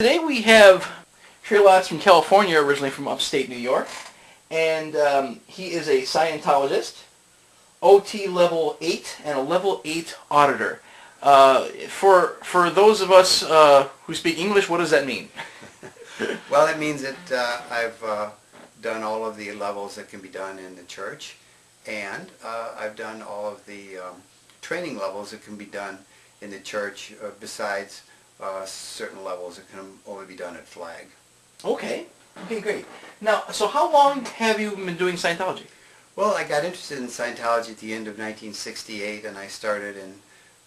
Today we have Trey Lotz from California, originally from upstate New York, and he is a Scientologist, OT level 8, and a level 8 auditor. For those of us who speak English, what does that mean? Well, it means that I've done all of the levels that can be done in the church, and I've done all of the training levels that can be done in the church besides certain levels that can only be done at flag. Okay. Okay, great. Now, so how long have you been doing Scientology? Well, I got interested in Scientology at the end of 1968, and I started in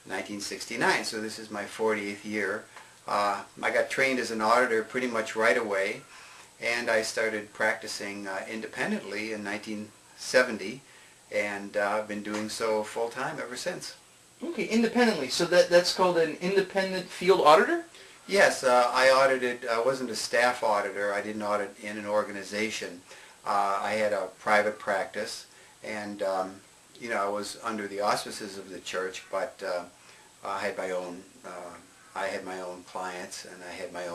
1969, so this is my 40th year. I got trained as an auditor pretty much right away, and I started practicing independently in 1970, and I've been doing so full-time ever since. Okay, independently. So that's called an independent field auditor? Yes, I audited. I wasn't a staff auditor. I didn't audit in an organization. I had a private practice, and I was under the auspices of the church, but I had my own. I had my own clients, and I had my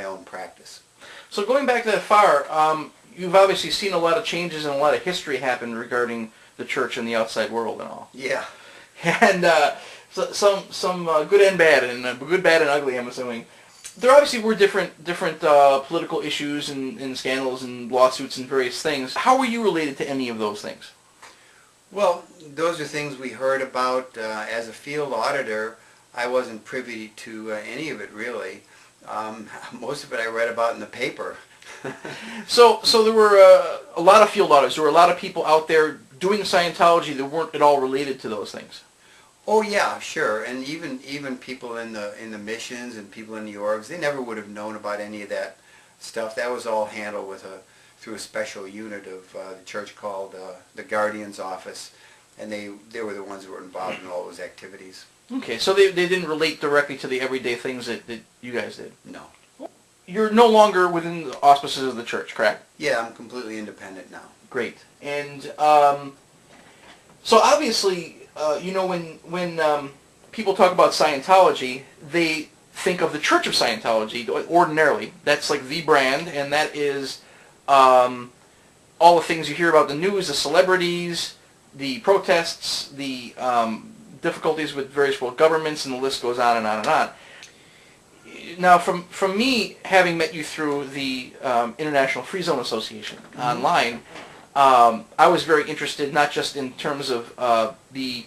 own practice. So going back that far, you've obviously seen a lot of changes and a lot of history happen regarding the church and the outside world and all. Yeah. And some good and bad, and good, bad, and ugly, I'm assuming. There obviously were different political issues and scandals and lawsuits and various things. How were you related to any of those things? Well, those are things we heard about. As a field auditor, I wasn't privy to any of it, really. Most of it I read about in the paper. So there were a lot of field auditors. There were a lot of people out there doing Scientology that weren't at all related to those things. Oh yeah, sure. And even people in the missions and people in the orgs, they never would have known about any of that stuff. That was all handled through a special unit of the church called the Guardian's Office, and they were the ones that were involved in all those activities. Okay, so they didn't relate directly to the everyday things that you guys did? No. You're no longer within the auspices of the church, correct? Yeah, I'm completely independent now. Great. And so obviously, when people talk about Scientology, they think of the Church of Scientology ordinarily. That's like the brand, and that is all the things you hear about the news, the celebrities, the protests, the difficulties with various world governments, and the list goes on and on and on. Now, from me having met you through the International Free Zone Association online, I was very interested not just in terms of the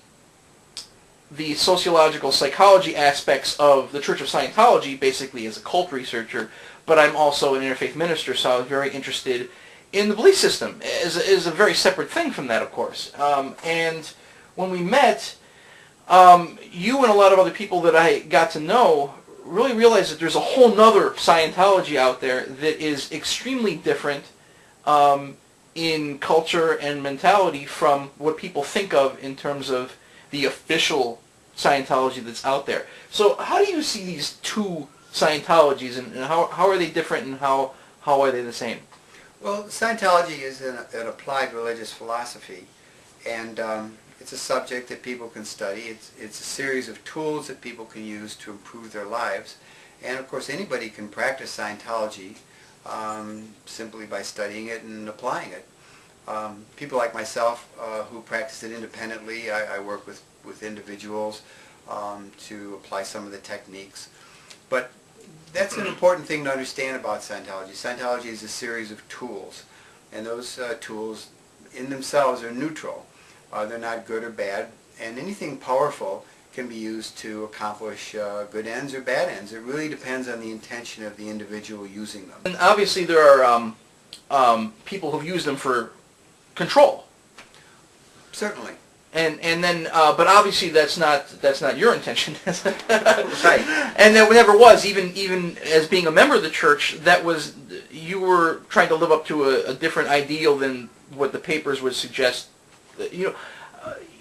sociological psychology aspects of the Church of Scientology, basically as a cult researcher, but I'm also an interfaith minister, so I was very interested in the belief system is a very separate thing from that, of course. And when we met, you and a lot of other people that I got to know really realized that there's a whole nother Scientology out there that is extremely different in culture and mentality from what people think of in terms of the official Scientology that's out there. So how do you see these two Scientologies, and how are they different, and how are they the same? Well, Scientology is an applied religious philosophy, and it's a subject that people can study. It's a series of tools that people can use to improve their lives, and of course anybody can practice Scientology simply by studying it and applying it. People like myself who practice it independently, I work with individuals to apply some of the techniques. But that's an important thing to understand about Scientology. Scientology is a series of tools, and those tools in themselves are neutral. They're not good or bad, and anything powerful can be used to accomplish good ends or bad ends. It really depends on the intention of the individual using them. And obviously there are people who've used them for control. Certainly. And then, but obviously that's not your intention. Right. And that never was. Even as being a member of the church, you were trying to live up to a different ideal than what the papers would suggest.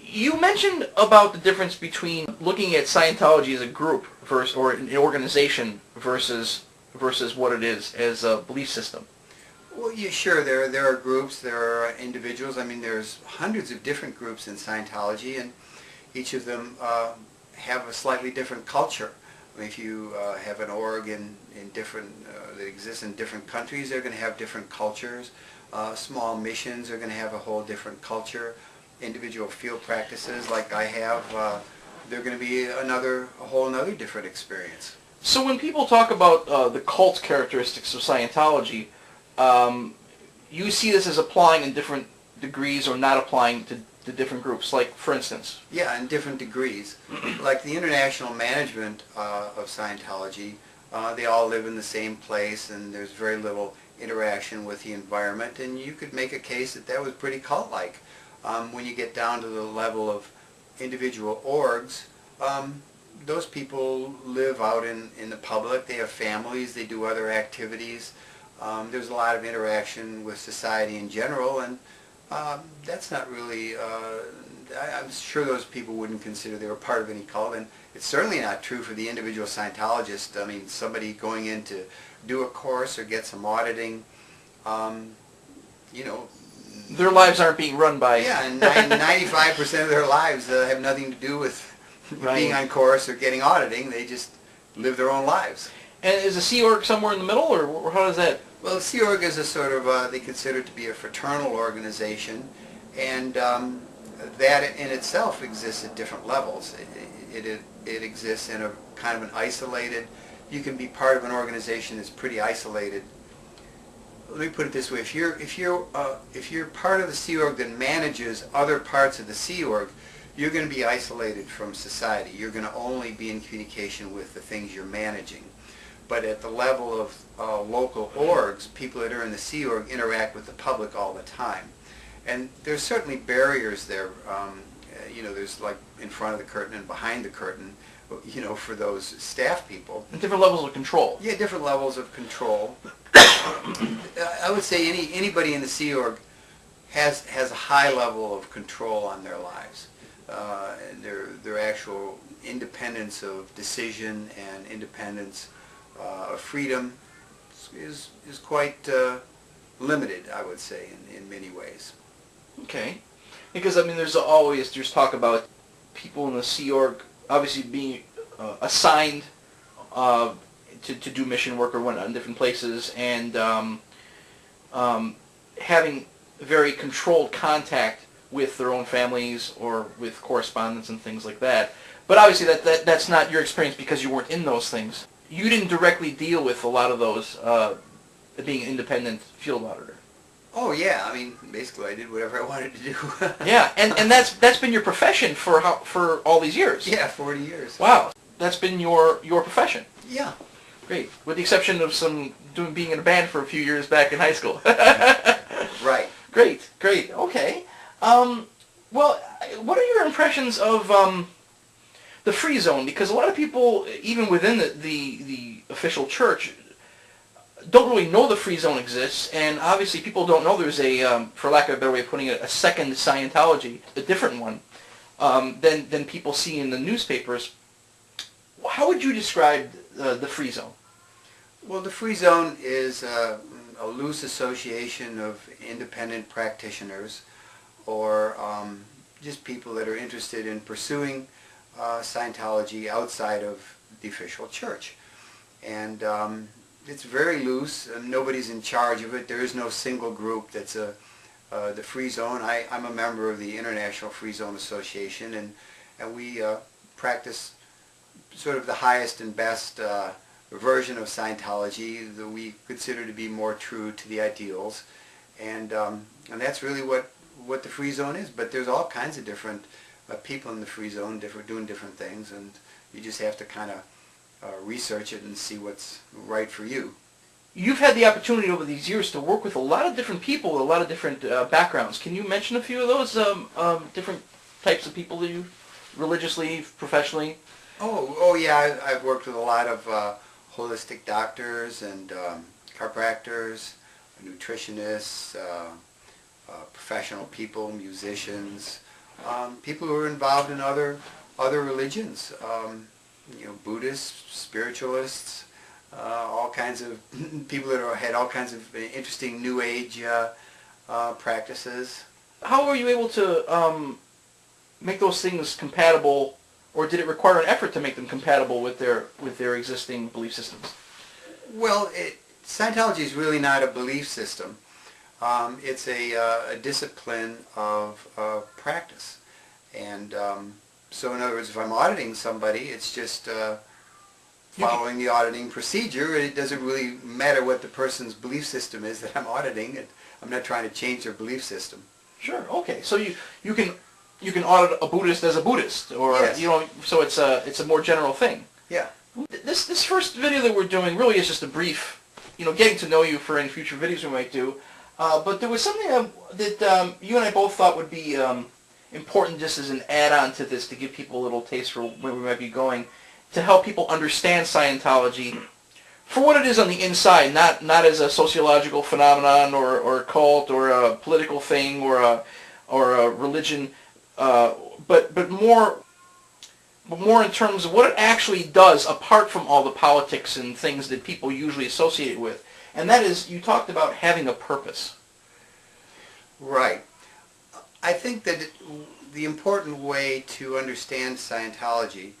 You mentioned about the difference between looking at Scientology as a group or an organization versus what it is as a belief system. Well, yeah, sure. There are groups, there are individuals. I mean, there's hundreds of different groups in Scientology, and each of them have a slightly different culture. I mean, if you have an org in different, that exists in different countries, they're going to have different cultures. Small missions are going to have a whole different culture. Individual field practices like I have, they're going to be a whole another different experience. So when people talk about the cult characteristics of Scientology, you see this as applying in different degrees or not applying to different groups. Like, for instance? Yeah, in different degrees. Like the international management of Scientology, they all live in the same place, and there's very little interaction with the environment, and you could make a case that that was pretty cult-like. When you get down to the level of individual orgs, those people live out in the public. They have families. They do other activities. There's a lot of interaction with society in general, and that's not really, I'm sure those people wouldn't consider they were part of any cult, and it's certainly not true for the individual Scientologist. I mean, somebody going in to do a course or get some auditing, you know. Their lives aren't being run by... Yeah, and 95% of their lives have nothing to do with being on course or getting auditing. They just live their own lives. And is the Sea Org somewhere in the middle, or how does that... Well, the Sea Org is a sort of, they consider it to be a fraternal organization, and that in itself exists at different levels. It exists in a kind of an isolated, you can be part of an organization that's pretty isolated. Let me put it this way: if you're part of the Sea Org that manages other parts of the Sea Org, you're going to be isolated from society. You're going to only be in communication with the things you're managing. But at the level of local orgs, people that are in the Sea Org interact with the public all the time. And there's certainly barriers there. You know, there's like in front of the curtain and behind the curtain, you know, for those staff people. And different levels of control. Yeah, different levels of control. I would say anybody in the Sea Org has a high level of control on their lives. And their actual independence of decision and independence of freedom is quite limited, I would say, in many ways. Okay. Because, I mean, there's talk about people in the Sea Org obviously being assigned to do mission work or whatnot in different places, and having very controlled contact with their own families or with correspondence and things like that. But obviously that's not your experience because you weren't in those things. You didn't directly deal with a lot of those being an independent field auditor. Oh yeah, I mean, basically I did whatever I wanted to do. Yeah, and that's been your profession for all these years. Yeah, 40 years. Wow, that's been your profession. Yeah. Great, with the exception of being in a band for a few years back in high school. Right. Great, okay. Well, what are your impressions of the free zone? Because a lot of people, even within the official church, don't really know the free zone exists, and obviously people don't know there's a, for lack of a better way of putting it, a second Scientology, a different one, than people see in the newspapers. How would you describe the free zone? Well, the free zone is a loose association of independent practitioners or just people that are interested in pursuing Scientology outside of the official church. And it's very loose. Nobody's in charge of it. There is no single group that's the free zone. I'm a member of the International Free Zone Association, and we practice sort of the highest and best version of Scientology that we consider to be more true to the ideals, and that's really what the free zone is. But there's all kinds of different people in the free zone, doing different things, and you just have to kind of research it and see what's right for you. You've had the opportunity over these years to work with a lot of different people with a lot of different backgrounds. Can you mention a few of those different types of people that you religiously, professionally? Oh yeah, I've worked with a lot of holistic doctors and chiropractors, nutritionists, professional people, musicians, people who are involved in other religions, you know, Buddhists, spiritualists, all kinds of people that had all kinds of interesting New Age practices. How were you able to make those things compatible or did it require an effort to make them compatible with their existing belief systems? Well, Scientology is really not a belief system. It's a discipline of practice. And so in other words, if I'm auditing somebody, it's just following the auditing procedure. It doesn't really matter what the person's belief system is that I'm auditing. I'm not trying to change their belief system. Sure. Okay. So you can audit a Buddhist as a Buddhist, or Yes. So it's a more general thing. Yeah. This first video that we're doing really is just a brief, getting to know you for any future videos we might do. But there was something that you and I both thought would be important, just as an add-on to this, to give people a little taste for where we might be going, to help people understand Scientology for what it is on the inside, not as a sociological phenomenon or a cult or a political thing or a religion, but more in terms of what it actually does, apart from all the politics and things that people usually associate it with. And that is, you talked about having a purpose. Right. I think that the important way to understand Scientology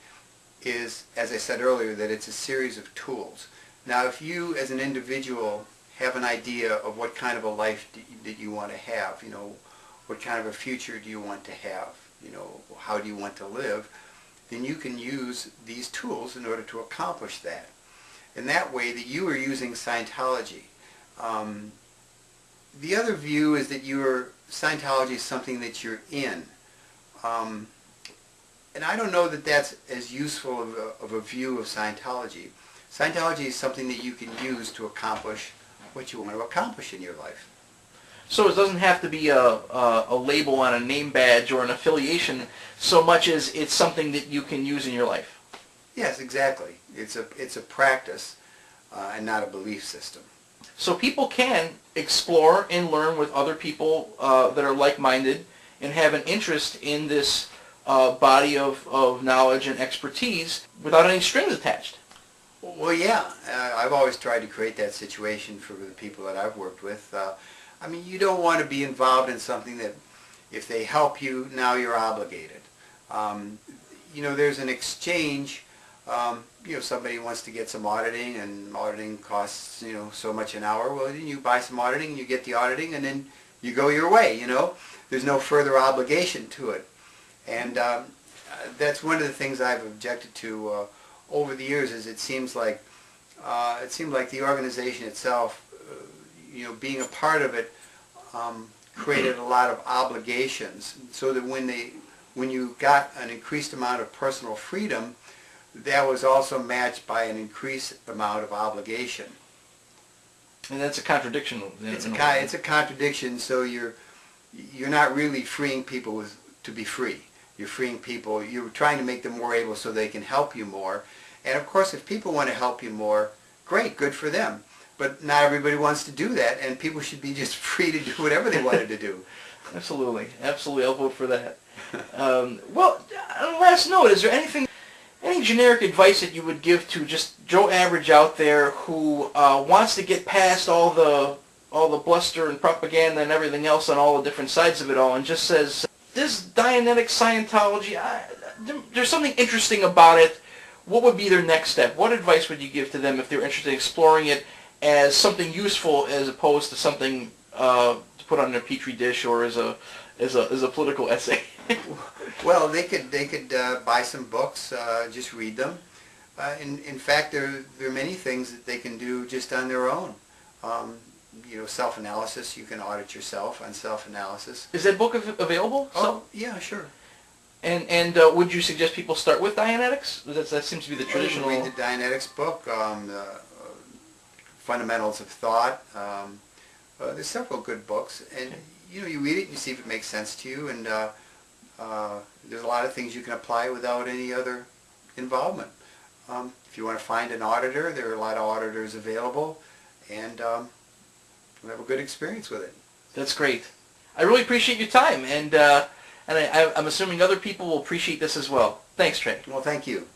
is, as I said earlier, that it's a series of tools. Now, if you as an individual have an idea of what kind of a life that you want to have, what kind of a future do you want to have, how do you want to live, then you can use these tools in order to accomplish that. And that way that you are using Scientology. The other view is that Scientology is something that you're in. And I don't know that that's as useful of a view of Scientology. Scientology is something that you can use to accomplish what you want to accomplish in your life. So it doesn't have to be a label on a name badge or an affiliation, so much as it's something that you can use in your life. Yes, exactly. It's a practice and not a belief system. So people can explore and learn with other people that are like-minded and have an interest in this body of knowledge and expertise without any strings attached. Well, yeah. I've always tried to create that situation for the people that I've worked with. You don't want to be involved in something that if they help you, now you're obligated. There's an exchange. Somebody wants to get some auditing, and auditing costs, so much an hour. Well, then you buy some auditing, and you get the auditing, and then you go your way, There's no further obligation to it. And that's one of the things I've objected to over the years, is it seemed like the organization itself, being a part of it, created a lot of obligations, so that when you got an increased amount of personal freedom, that was also matched by an increased amount of obligation. And that's a contradiction. It's a contradiction. So you're not really freeing people to be free. You're freeing people. You're trying to make them more able so they can help you more. And of course, if people want to help you more, great, good for them. But not everybody wants to do that, and people should be just free to do whatever they wanted to do. Absolutely. I'll vote for that. Well, on the last note, is there any generic advice that you would give to just Joe Average out there who wants to get past all the bluster and propaganda and everything else on all the different sides of it all, and just says, this Dianetic Scientology, there's something interesting about it. What would be their next step? What advice would you give to them if they're interested in exploring it as something useful, as opposed to something to put on their petri dish or as a political essay? Well, they could buy some books, just read them. In fact, there are many things that they can do just on their own. Self-analysis. You can audit yourself on self-analysis. Is that book available? Oh, yeah, sure. And would you suggest people start with Dianetics? That seems to be the traditional... Read the Dianetics book, Fundamentals of Thought. There's several good books, and you read it and you see if it makes sense to you, and there's a lot of things you can apply without any other involvement. If you want to find an auditor, there are a lot of auditors available, and you'll have a good experience with it. That's great. I really appreciate your time, and I'm assuming other people will appreciate this as well. Thanks, Trey. Well, thank you.